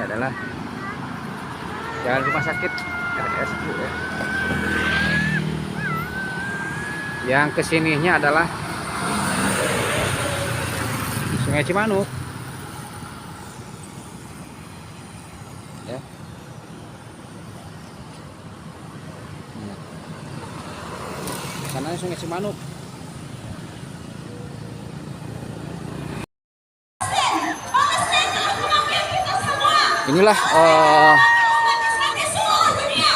adalah jalan rumah sakit RSU ya. Yang kesininya adalah Sungai Cimanuk ya. Sana Sungai Cimanuk. Inilah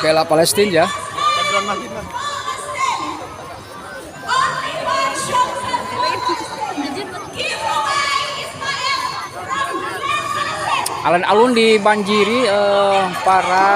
bela Palestina ya. Alun-alun dibanjiri para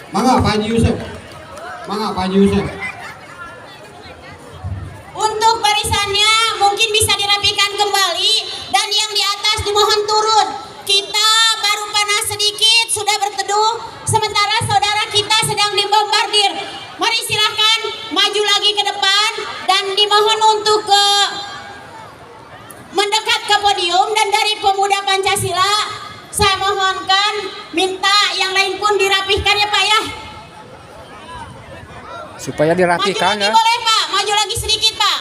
Mangga Pak Haji Yusuf. Mangga Pak Haji Yusuf. Untuk barisannya mungkin bisa dirapikan kembali dan yang di atas dimohon turun. Kita baru panas sedikit sudah berteduh sementara saudara kita sedang dibombardir. Mari silahkan maju lagi ke depan dan dimohon untuk mendekat ke podium. Dan dari Pemuda Pancasila saya mohonkan minta yang lain pun dirapihkan ya Pak ya. Supaya dirapikan maju lagi ya. Boleh Pak, maju lagi sedikit Pak.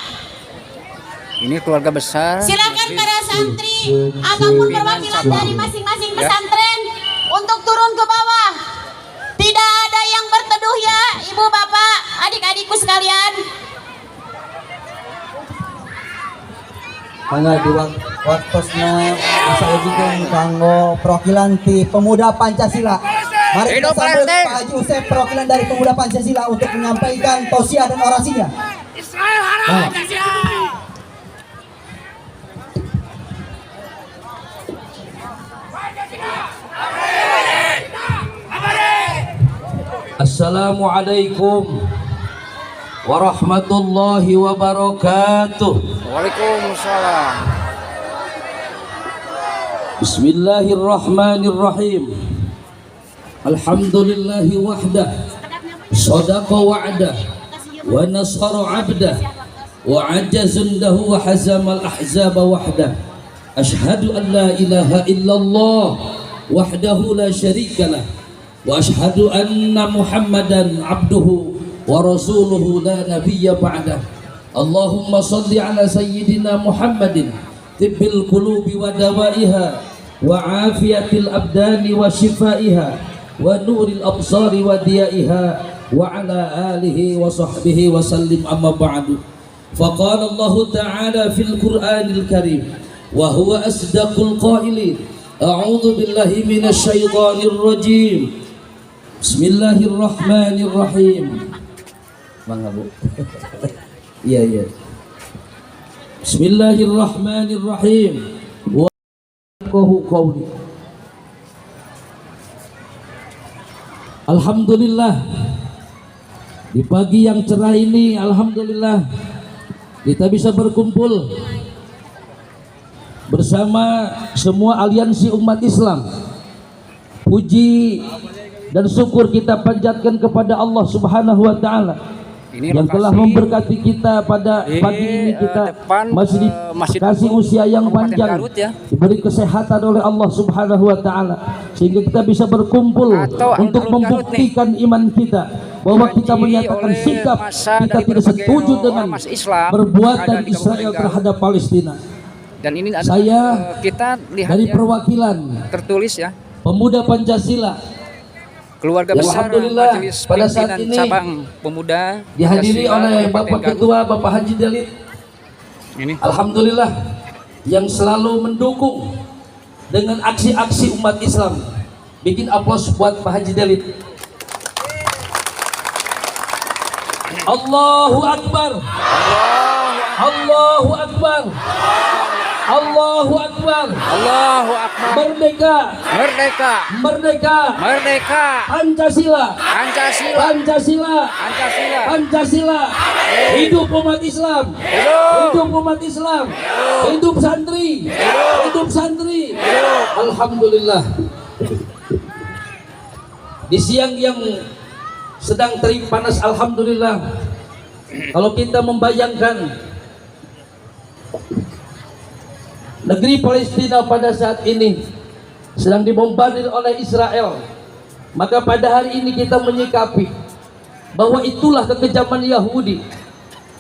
Ini keluarga besar. Silakan para santri ataupun perwakilan dari masing-masing pesantren untuk turun ke bawah. Tidak ada yang berteduh ya Ibu Bapak, adik-adikku sekalian. Mangga di waktosna saejekeun kanggo perwakilan ti Pemuda Pancasila. Mari kita sambut Pak Haji Yusuf perwakilan dari Pemuda Pancasila untuk menyampaikan tausiah dan orasinya. Israel haram Pancasila. Assalamualaikum warahmatullahi wabarakatuh. Waalaikumsalam. Bismillahirrahmanirrahim. Alhamdulillahi wahdah, sadaqa wa'dah, wa nasara 'abdah, wa ajazundahu wa hazamal ahzaba wahdah. Ashhadu an la ilaha illallah wahdahu la syarikalah, wa ashhadu anna Muhammadan 'abduhu wa rasuluhu la nabiyya ba'dah. Allahumma salli ala sayyidina Muhammadin tibbil qulubi wa dawaiha wa afiyatil abdani wa shifaiha wa nuril absari wa diyaiha wa ala alihi wa sahbihi wa sallim amma ba'du. Faqala Allah ta'ala fil Qur'anil Karim wa huwa asdaqul qailin. A'udzu billahi minasy syaithanir rajim. Bismillahirrahmanirrahim. Mangga Bu. Iya. Bismillahirrahmanirrahim. Wa qawli. Alhamdulillah, di pagi yang cerah ini alhamdulillah kita bisa berkumpul bersama semua aliansi umat Islam. Puji dan syukur kita panjatkan kepada Allah Subhanahu wa taala yang telah memberkati kita pada pagi ini. Kita masih dikasih usia yang panjang, diberi kesehatan oleh Allah Subhanahu wa taala sehingga kita bisa berkumpul untuk membuktikan iman kita bahwa kita menyatakan sikap kita tidak setuju dengan perbuatan Israel terhadap Palestina. Dan ini saya kita lihat dari ya, perwakilan tertulis ya, Pemuda Pancasila, keluarga ya, besar alhamdulillah Majelis pada saat Pimpinan ini Cabang Pemuda dihadiri Pancasila oleh Kabupaten Bapak Garut. Ketua Bapak Haji Dalid Ini. Alhamdulillah yang selalu mendukung dengan aksi-aksi umat Islam. Bikin aplaus buat Pak Haji Delid. Allahu Akbar. Allahu Akbar. Allahu Akbar. Allahu Akbar. Merdeka. Merdeka. Merdeka. Merdeka. Pancasila. Pancasila. Pancasila. Pancasila. Pancasila. Hidup umat Islam. Hidup umat Islam. Hidup santri. Hidup santri. Alhamdulillah. Di siang yang sedang terik panas, alhamdulillah. Kalau kita membayangkan negeri Palestina pada saat ini sedang dibombardir oleh Israel, maka pada hari ini kita menyikapi bahwa itulah kekejaman Yahudi.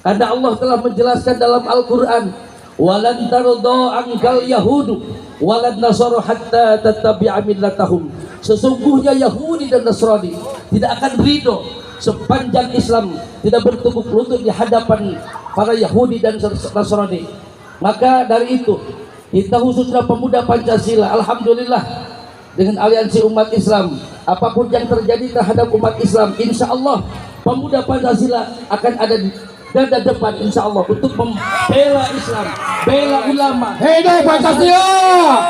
Karena Allah telah menjelaskan dalam Al-Quran, walan tarda angkal yahudu walan nasara hatta tattabi'a millatahum. Sesungguhnya Yahudi dan Nasrani tidak akan ridho sepanjang Islam tidak bertukuk lutut di hadapan para Yahudi dan Nasrani. Maka dari itu kita khususnya pemuda Pancasila, alhamdulillah, dengan aliansi umat Islam, apapun yang terjadi terhadap umat Islam, insya Allah pemuda Pancasila akan ada di garda depan, insya Allah, untuk membela Islam, bela ulama. Hidup Pancasila!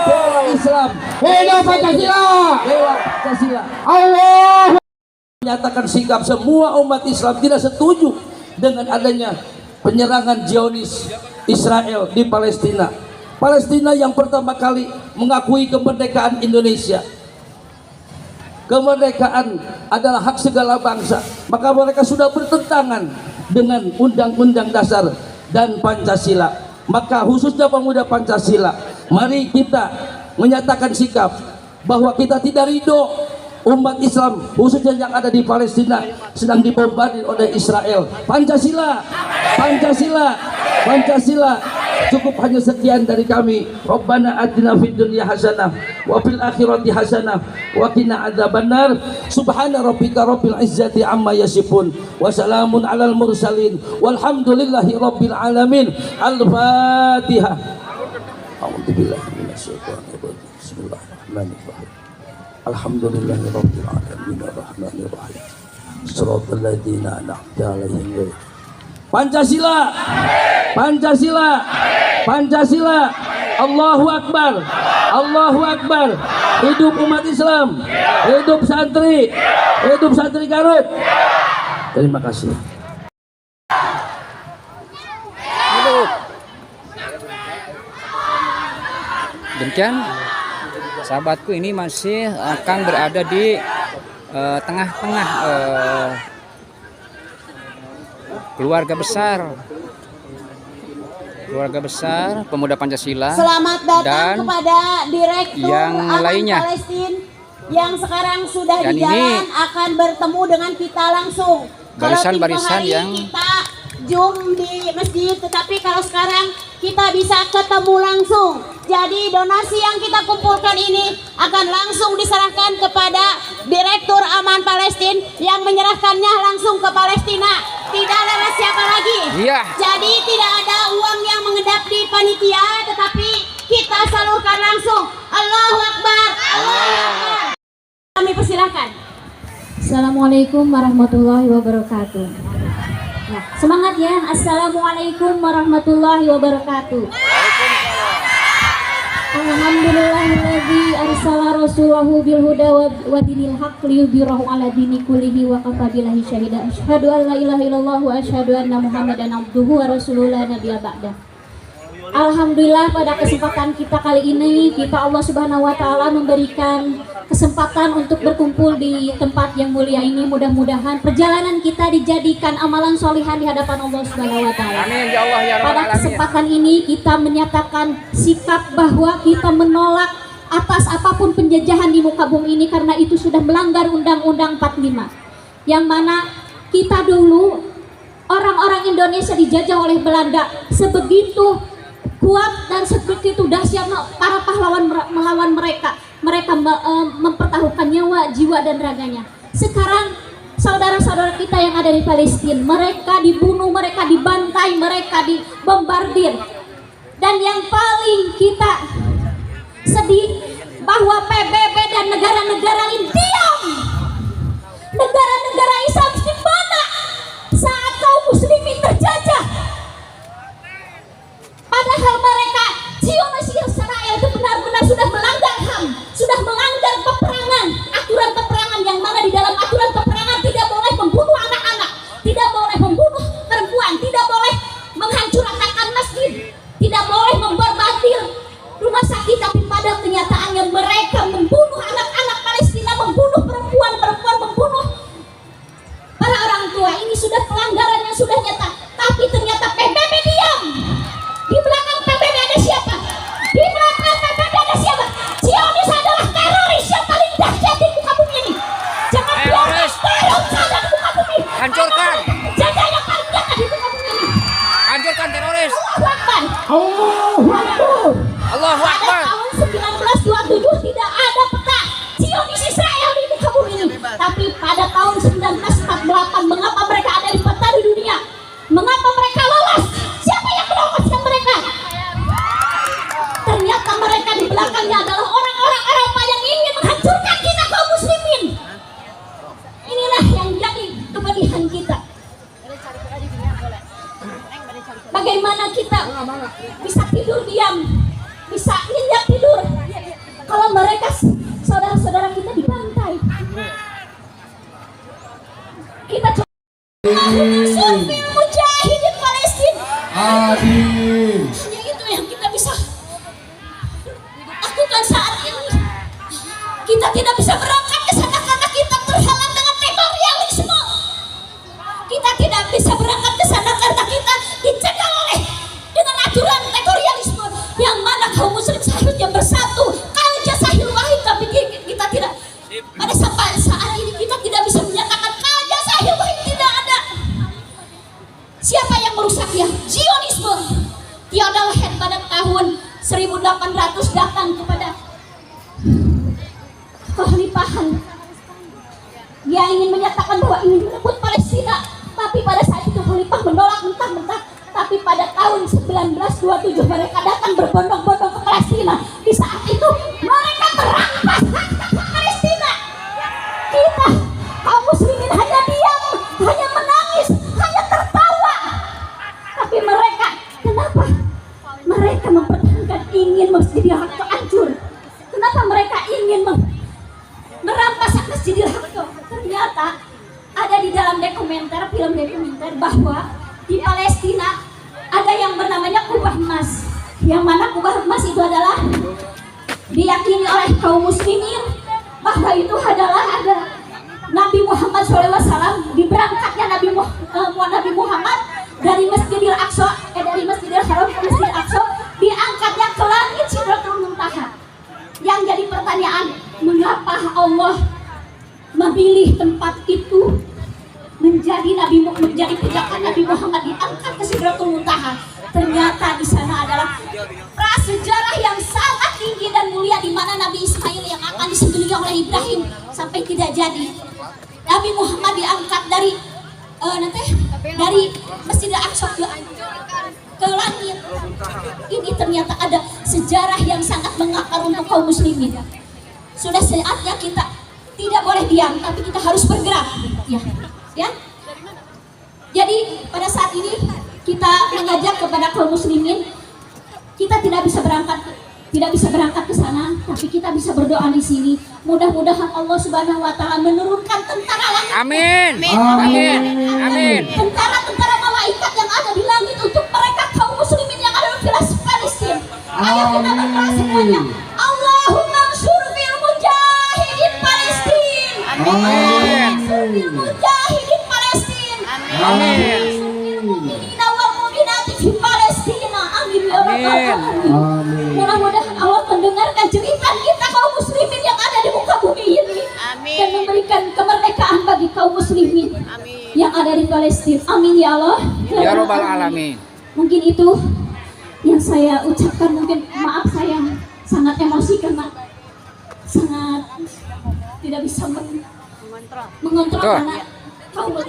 Bela Islam, Hidup Pancasila! bela Pancasila. Allah! Menyatakan sikap semua umat Islam tidak setuju dengan adanya penyerangan Zionis Israel di Palestina. Palestina yang pertama kali mengakui kemerdekaan Indonesia. Kemerdekaan adalah hak segala bangsa. Maka mereka sudah bertentangan dengan Undang-Undang Dasar dan Pancasila. Maka khususnya pemuda Pancasila, mari kita menyatakan sikap bahwa kita tidak ridho umat Islam khususnya yang ada di Palestina sedang dibombardir oleh Israel. Pancasila, Pancasila, Pancasila. Cukup hanya sekian dari kami. Rabbana atina fid dunya hasanah wa fil akhirati hasanah wa qina adzabannar. Subhana rabbika rabbil izzati amma yasifun wa salamun alal mursalin walhamdulillahi rabbil alamin. Al-Fatihah. A'udzubillahi minasyaitonir rajim. Bismillahirrahmanirrahim. Alhamdulillahi rabbil alamin arrahmanir rahim. Shiratal ladzina an'amta 'alaihim. Pancasila, Pancasila, Pancasila. Allahu Akbar, Allahu Akbar. Hidup umat Islam, hidup santri Garut. Terima kasih. Demikian sahabatku, ini masih akan berada di tengah-tengah keluarga besar pemuda Pancasila. Selamat datang dan kepada Direktur yang Aman lainnya. Palestina yang sekarang sudah Dan di jalan ini akan bertemu dengan kita langsung. barisan-barisan Kalau tempoh hari yang kita Zoom di masjid, tetapi kalau sekarang kita bisa ketemu langsung. Jadi donasi yang kita kumpulkan ini akan langsung diserahkan kepada Direktur Aman Palestina yang menyerahkannya langsung ke Palestina. Tidak lewat siapa lagi. Iya. Jadi tidak ada uang yang mengedap di panitia, tetapi kita salurkan langsung. Allahu Akbar. Allahu Akbar. Kami persilahkan. Assalamualaikum warahmatullahi wabarakatuh. Nah, semangat ya. Assalamualaikum warahmatullahi wabarakatuh. Alhamdulillahilladzi arsala rasulahu bil huda wa dinil haqq liyudhhirahu ala dini kullihi wa kafa billahi syahida. Asyhadu an la ilaha illallah wa asyhadu anna Muhammadan abduhu wa rasuluhu la nabiyya ba'dah. Alhamdulillah, pada kesempatan kita kali ini Allah Subhanahu wa taala memberikan kesempatan untuk berkumpul di tempat yang mulia ini. Mudah-mudahan perjalanan kita dijadikan amalan solihan di hadapan Allah Subhanahu wa taala. amin ya Allah ya rabbal Pada alamin. kesempatan ini kita menyatakan sikap bahwa kita menolak atas apapun penjajahan di muka bumi ini, karena itu sudah melanggar Undang-Undang 45, yang mana kita dulu orang-orang Indonesia dijajah oleh Belanda. Sebegitu kuat dan sebegitu dahsyat para pahlawan melawan mereka. Mereka mempertaruhkan nyawa, jiwa dan raganya. Sekarang saudara-saudara kita yang ada di Palestina, mereka dibunuh, mereka dibantai, mereka dibombardir. Dan yang paling kita sedih bahwa PBB dan negara-negara lain diam. Negara-negara Islam di mana saat kaum muslimin terjajah? Padahal mereka Zionis Israel itu benar-benar sudah melanggar HAM, sudah melanggar peperangan, aturan peperangan yang mana di dalam aturan peperangan tidak boleh membunuh anak-anak, tidak boleh membunuh perempuan, tidak boleh menghancurkan masjid, tidak boleh memborbardir rumah sakit, tapi pada kenyataannya mereka membunuh anak-anak Palestina, membunuh perempuan-perempuan, membunuh para orang tua. Ini sudah pelanggaran yang sudah nyata, tapi ternyata PBB diam. Di belakang PBB ada siapa? Di belakang PBB ada siapa? Zionis adalah teroris yang paling dahsyat di muka bumi ini. Jangan biarkan teror ada di muka bumi. Hancurkan. Jaga yang paling jahat di muka bumi ini. Hancurkan teroris. Allahu Akbar. Allahu Akbar. Pada tahun 1927 tidak ada peta Zionis Israel di muka bumi ini. Tapi pada tahun 1948 mengapa mereka ada di peta di dunia? Mengapa mereka lolos? Siapa yang meloloskan mereka? Ternyata mereka di belakangnya adalah orang-orang Eropa yang ingin menghancurkan kita kaum muslimin. Inilah yang jadi kepedihan kita. Bagaimana kita bisa tidur diam, bisa nyenyak tidur kalau mereka saudara-saudara kita dibantai. Kita coba mujahidin Palestina. Adil. Hanya itu yang kita bisa lakukan saat ini. Kita tidak bisa berangkat ke sana karena kita terhalang dengan teritorialisme. Kita tidak bisa berangkat ke sana karena kita dicegah oleh dengan aturan teritorialisme yang mana kaum muslim seharusnya bersatu. Kalja sahil wahid, tapi kita tidak. Pada saat ini kita tidak bisa menyatakan kalja sahil wahid, tidak ada. Siapa yang merusaknya? Zionisme. Tiada lahir pada tahun 1800 datang kepada kekhalifahan. Dia ingin menyatakan bahwa ingin merebut Palestina, tapi pada saat itu khalifah menolak mentah-mentah. Tapi pada tahun 1927 mereka datang berbondong-bondong ke Palestina. Di saat itu mereka merampas hak Palestina. Kita kaum muslimin hanya diam, hanya menangis, hanya tertawa. Tapi mereka, kenapa? Mereka mempertahankan ingin Masjidil Aqsa hancur. Kenapa mereka ingin merampas hak Masjidil Aqsa? Ternyata ada di dalam film dokumenter bahwa di Palestina ada yang bernamanya kubah emas, yang mana kubah emas itu adalah diyakini oleh kaum muslimin bahwa itu adalah ada Nabi Muhammad SAW, diberangkatnya Nabi Muhammad dari Masjidil Aqsa, dari Masjidil Haram ke Masjidil Aqsa, diangkatnya ke langit Sidratul Muntaha. Yang jadi pertanyaan, mengapa Allah memilih tempat itu menjadi pijakan Nabi Muhammad diangkat ke Sidratul Muntaha? Ternyata di sana adalah prasejarah yang sangat tinggi dan mulia, di mana Nabi Ismail yang akan disembelih oleh Ibrahim sampai tidak jadi. Nabi Muhammad diangkat dari Masjidil Aqsa ke langit. Ini ternyata ada sejarah yang sangat mengakar untuk kaum muslimin. Sudah saatnya kita tidak boleh diam, tapi kita harus bergerak. Ya. Jadi pada saat ini kita mengajak kepada kaum muslimin, kita tidak bisa berangkat ke sana, tapi kita bisa berdoa di sini. Mudah-mudahan Allah Subhanahu wa taala menurunkan tentara langit. Amin. Amin. Amin. Tentara malaikat yang ada di langit untuk mereka kaum muslimin yang ada di Palestina. Ayo kita berdoa semuanya. Allahumma ansur fil mujahidin Palestina. Amin. Mujahidin Palestina. Amin. Mu'minina wal mu'minati fi Palestina. Amin ya rabbal alamin. Mudah-mudahan Allah mendengarkan cerita kita kaum muslimin yang ada di muka bumi ini. Amin. Dan memberikan kemerdekaan bagi kaum muslimin yang ada di Palestina. Amin ya Allah. Ya Rabbal Alamin. Mungkin itu yang saya ucapkan. Mungkin maaf saya sangat emosi karena sangat tidak bisa mengontrol karena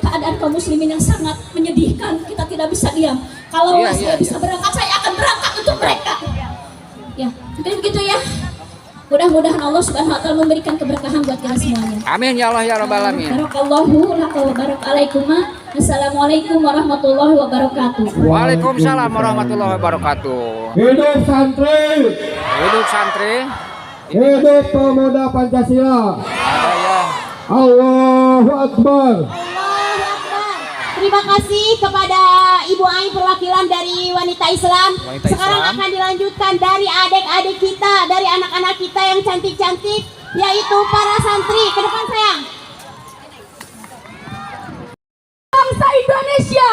keadaan kaum muslimin yang sangat menyedihkan. Kita tidak bisa diam. Kalau saya bisa berangkat, saya akan berangkat untuk mereka. Mungkin begitu ya. Mudah-mudahan Allah Subhanahu wa taala memberikan keberkahan buat kita semuanya. Amin ya Allah ya rabbal alamin. Barakallahu laka wa barak alaikuma. Assalamualaikum warahmatullahi wabarakatuh. Waalaikumsalam warahmatullahi wabarakatuh. Hidup santri, Hidup santri. hidup pemuda Pancasila. Ada ya. Allahu Akbar. Allahu Akbar. Terima kasih kepada Ibu Ai perwakilan dari wanita Islam. Wanita Sekarang Islam. akan dilanjutkan dari adik-adik kita, dari anak-anak kita yang cantik-cantik, yaitu para santri. Ke depan sayang. Bangsa Indonesia.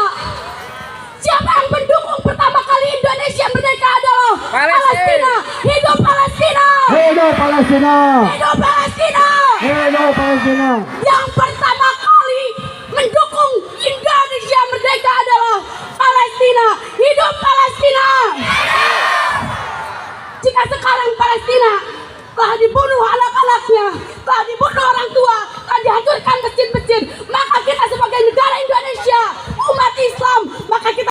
Siapa yang mendukung pertama kali Indonesia merdeka adalah Palestina. Hidup Palestina. Hidup Palestina. Hidup Palestina. Hidup Palestina. Yang pertama kali mendukung Indonesia merdeka adalah Palestina. Hidup Palestina. Jika sekarang Palestina telah dibunuh anak-anaknya, telah dibunuh orang tua, telah dihancurkan masjid-masjid, maka kita sebagai negara Indonesia, umat Islam, maka kita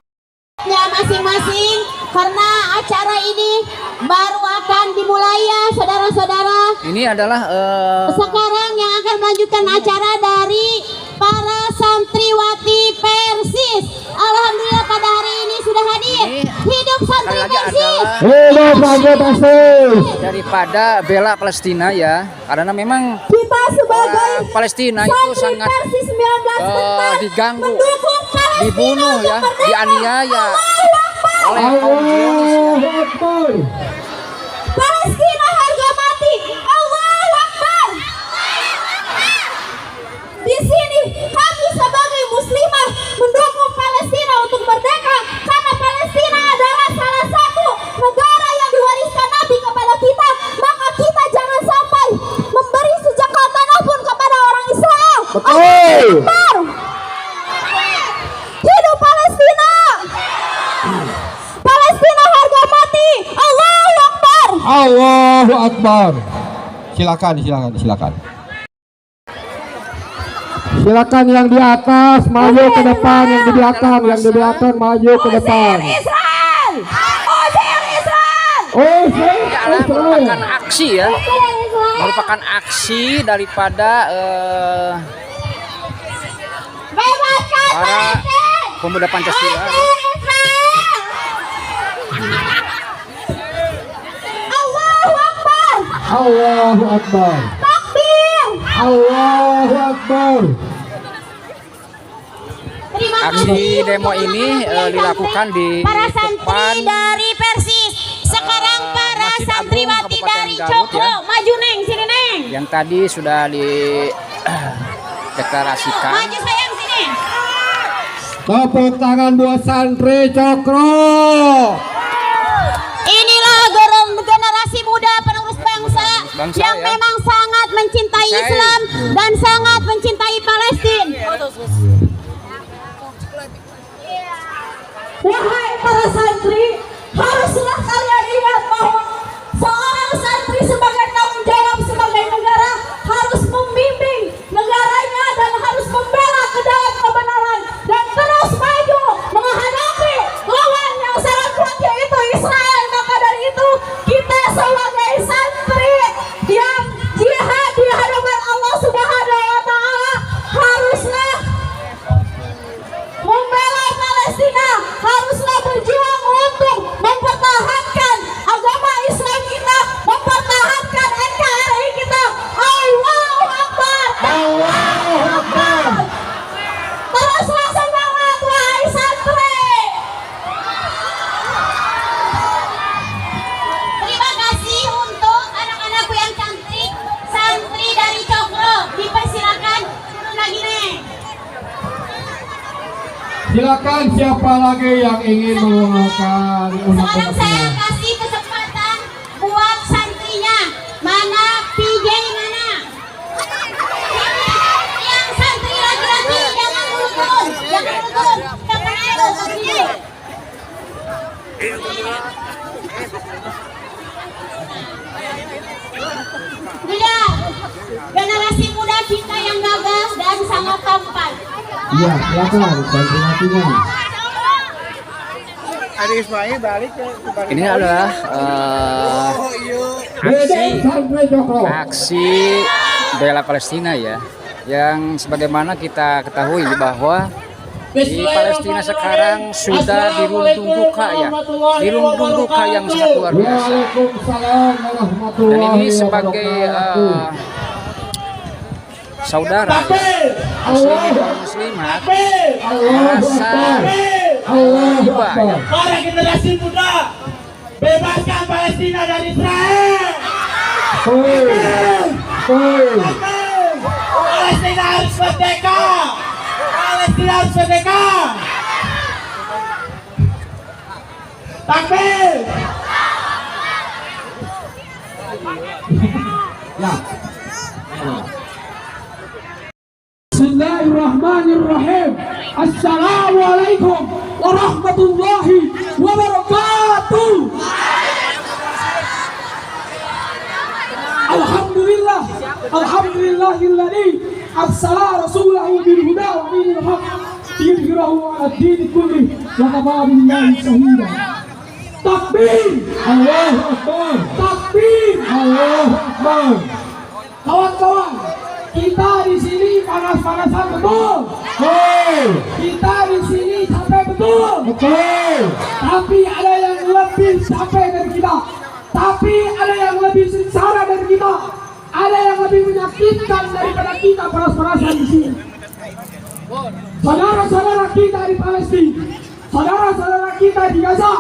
Masing-masing, karena acara ini baru akan dimulai ya saudara-saudara. Ini adalah Sekarang yang akan melanjutkan acara dari para santriwati Persis. Alhamdulillah pada hari ini sudah hadir. Ini Hidup santri sekali lagi Persis. adalah Hidup santri Persis. daripada bela Palestina ya. Karena memang Kita sebagai orang Palestina itu santri sangat Persis 19 diganggu, mendukung Palestina dibunuh ya, untuk merdeka. dianiaya oleh kaum Allahu Zionis ya. Akbar. Palestina harga mati. Allahu Akbar. Di sini kami sebagai muslimah mendukung Palestina untuk merdeka karena Palestina adalah salah satu negara yang diwariskan Nabi kepada kita. Maka kita jangan sampai memberi sejengkal tanah pun kepada orang Israel. Betul. Akbar. Hidup Palestina. Palestina harga mati. Allahu Akbar. Allahu Akbar. Silakan, silakan, silakan. Silakan yang di atas maju ke depan, yang di belakang, maju ke depan. Israel! Usir Israel! Oh, Ini adalah merupakan aksi ya, merupakan aksi daripada Bebaskan para Palestina. pemuda Pancasila. Usir Israel. Allahu Akbar. Allahu Akbar. Takbir. Allahu Akbar. Terima Aksi kasih demo untuk ini anak-anak dilakukan di para depan, santri dari Persis. Sekarang para Masjid Agung santriwati Kabupaten dari Garut, Cokro. ya. Maju Neng, sini Neng. yang tadi sudah dideklarasikan. Maju sayang sini. Tepuk tangan buat santri Cokro. Inilah generasi muda penerus bangsa, Bangsa, yang ya. memang sangat mencintai Islam dan sangat mencintai Palestina. Wahai para santri, haruslah kalian ingat bahwa seorang santri sebagai tanggung jawab sebagai negara harus membimbing negaranya dan harus membela ke dalam kebenaran dan terus maju menghadapi lawan yang sangat kuat yaitu Israel. Maka dari itu kita sebagai santri yang jihad di hadapan Allah Subhanahu wa taala haruslah membela Palestina, haruslah berjuang untuk mempertahankan agama Islam kita, mempertahankan NKRI kita. Allahu Akbar. Allahu Akbar. Teruslah semangat wahai santri. Terima kasih untuk anak-anakku yang cantik, santri dari Cokro. Dipersilakan turun lagi nih. Silakan siapa lagi yang ingin menggunakan Sekarang saya undang-undangnya? kasih kesempatan buat santrinya. Mana PJ mana? Yang santri laki-laki jangan turun, jangan turun. Jangan turun santrinya. Sudah, generasi muda kita yang gagah dan sangat tampan. Iya, silakan santri hatinya. Ini adalah aksi bela Palestina ya, yang sebagaimana kita ketahui bahwa di Palestina sekarang sudah dirundung duka ya, dirundung duka yang sangat luar biasa. Dan ini sebagai saudara muslimin dan muslimat merasa tiba ya. Para generasi muda, bebaskan Palestina dari Israel. Palestina harus merdeka. Palestina harus merdeka. Takbir. Ya. Bismillahirrahmanirrahim. Assalamualaikum warahmatullahi wabarakatuh. Alhamdulillah, alhamdulillahilladzi arsala rasulahu bil huda wa dinil haq liyudhhirahu 'ala ad-din kullih wa kafa billahi shahida. Takbir, Allahu Akbar. Takbir, Allahu Akbar. Kawan-kawan, kita di sini panas-panasan betul. Kita di sini capek betul. Tapi ada yang lebih capek dari kita. Tapi ada yang lebih sengsara dari kita. Ada yang lebih menyakitkan daripada kita panas-panasan di sini. Saudara-saudara kita di Palestina, saudara-saudara kita di Gaza,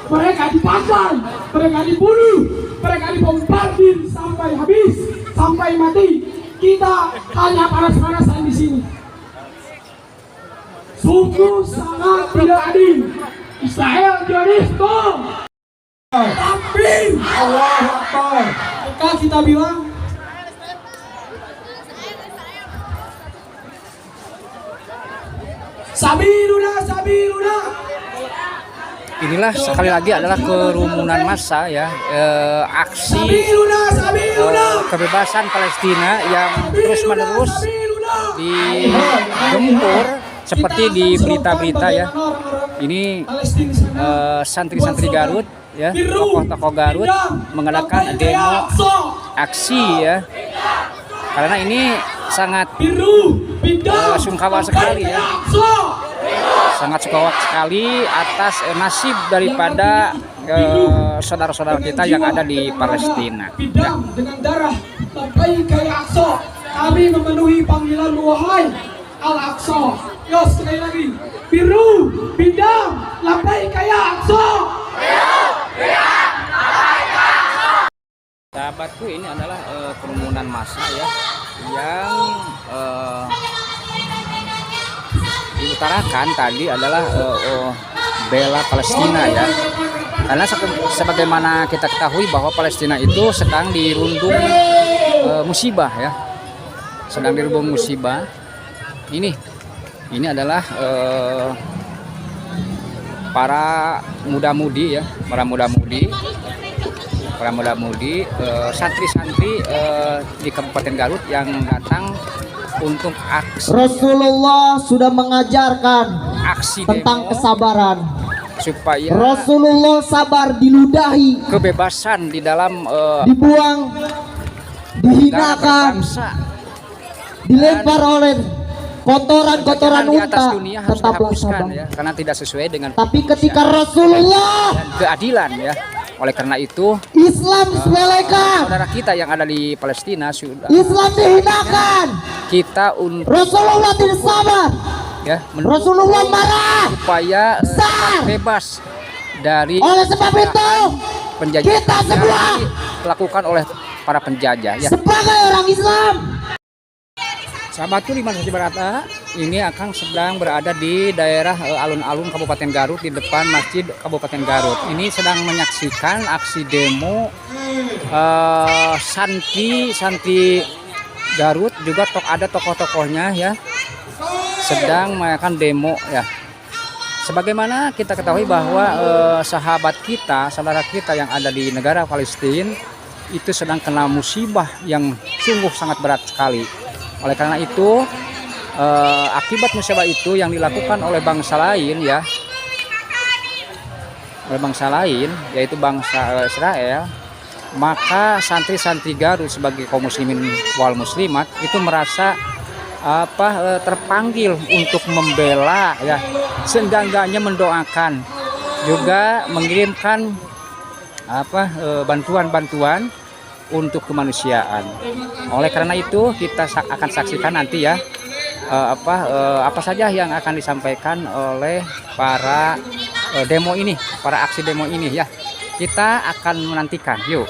mereka dipakai, mereka dibunuh, mereka dibombardir sampai habis, sampai mati. Kita hanya panas-panasan di sini. Sungguh sangat tidak adil. Israel Zionisme. Tapi Allahu Akbar. Maka kita bilang Sabiluna, Sabiluna. Inilah sekali lagi adalah kerumunan massa ya, aksi kebebasan Palestina yang terus-menerus digempur seperti di berita-berita ya. Ini santri-santri Garut ya, tokoh-tokoh Garut mengadakan demo aksi ya, karena ini sangat sungkawa sekali ya, sangat sungkawa sekali atas nasib daripada saudara-saudara kita yang ada di Palestina ya. Dengan darah sampai kayak Aqsa, kami memenuhi panggilan wahai Al-Aqsa. Yo, sekali lagi, biru bidang lambai kayak Aqsa. Sahabatku, ini adalah kerumunan massa ya, yang diutarakan tadi adalah bela Palestina ya, karena sebagaimana kita ketahui bahwa Palestina itu sedang dirundung musibah ya, sedang dirundung musibah. Ini adalah para muda-mudi ya, para muda-mudi, santri-santri di Kabupaten Garut yang datang untuk aksi. Rasulullah sudah mengajarkan aksi tentang demo, kesabaran. supaya Rasulullah sabar diludahi, kebebasan di dalam dibuang, dihinakan, berbangsa, dilempar oleh kotoran-kotoran di atas unta, dunia harus tetaplah dihapuskan sabar. ya, karena tidak sesuai dengan Tapi ketika Rasulullah dan keadilan ya. Oleh karena itu Islam disepelekan, saudara kita yang ada di Palestina sudah Islam dihinakan, kita untuk Rasulullah tidak sabar, ya Rasulullah marah. supaya bebas dari Oleh sebab itu penjajah kita semua yang dilakukan oleh para penjajah ya. sebagai orang Islam, Sahabatku di Masjid Barata, ini akan sedang berada di daerah alun-alun Kabupaten Garut, di depan Masjid Kabupaten Garut. Ini sedang menyaksikan aksi demo santri Garut, juga ada tokoh-tokohnya ya, sedang mengadakan demo ya. Sebagaimana kita ketahui bahwa sahabat kita, saudara kita yang ada di negara Palestina itu sedang kena musibah yang sungguh sangat berat sekali. Oleh karena itu akibat musibah itu yang dilakukan oleh bangsa lain ya, oleh bangsa lain, yaitu bangsa Israel, maka santri-santri Garut sebagai kaum muslimin wal muslimat itu merasa terpanggil untuk membela, ya, seenggak-enggaknya mendoakan, juga mengirimkan bantuan-bantuan untuk kemanusiaan. Oleh karena itu kita akan saksikan nanti, ya, apa saja yang akan disampaikan oleh para demo ini, para aksi demo ini, ya. Kita akan menantikan. Yuk.